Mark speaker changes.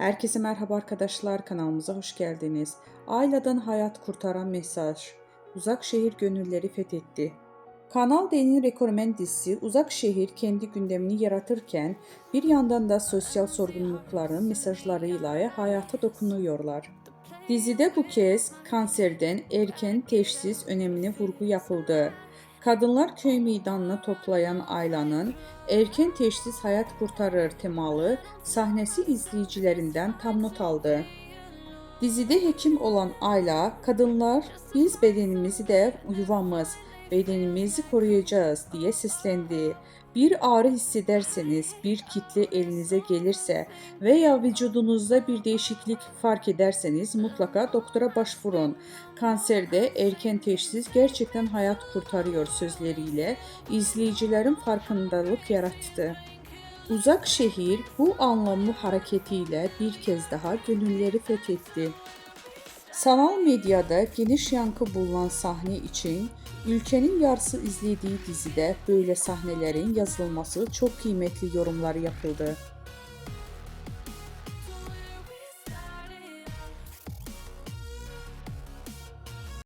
Speaker 1: Herkese merhaba arkadaşlar, kanalımıza hoş geldiniz. Ailədən hayat kurtaran mesaj. Uzak şehir gönülleri fethetti. Kanal D'nin rekormen dizisi Uzak Şehir kendi gündemini yaratırken bir yandan da sosyal sorumlulukların mesajlarıyla hayata dokunuyorlar. Dizide bu kez kanserden erken teşhis önemine vurgu yapıldı. Kadınlar köy meydanına toplayan Ayla'nın erken teşhis hayat kurtarır temalı sahnesi izleyicilerinden tam not aldı. Dizide hekim olan Ayla, kadınlar biz bedenimizi de yuvamız, bedenimizi koruyacağız diye seslendi. Bir ağrı hissederseniz, bir kitle elinize gelirse veya vücudunuzda bir değişiklik fark ederseniz mutlaka doktora başvurun. Kanserde erken teşhis gerçekten hayat kurtarıyor sözleriyle izleyicilerin farkındalık yarattı. Uzak şehir bu anlamlı hareketiyle bir kez daha gönülleri fethetti. Sanal medyada geniş yankı bulunan sahne için ülkenin yarısı izlediği dizide böyle sahnelerin yazılması çok kıymetli yorumlar yapıldı.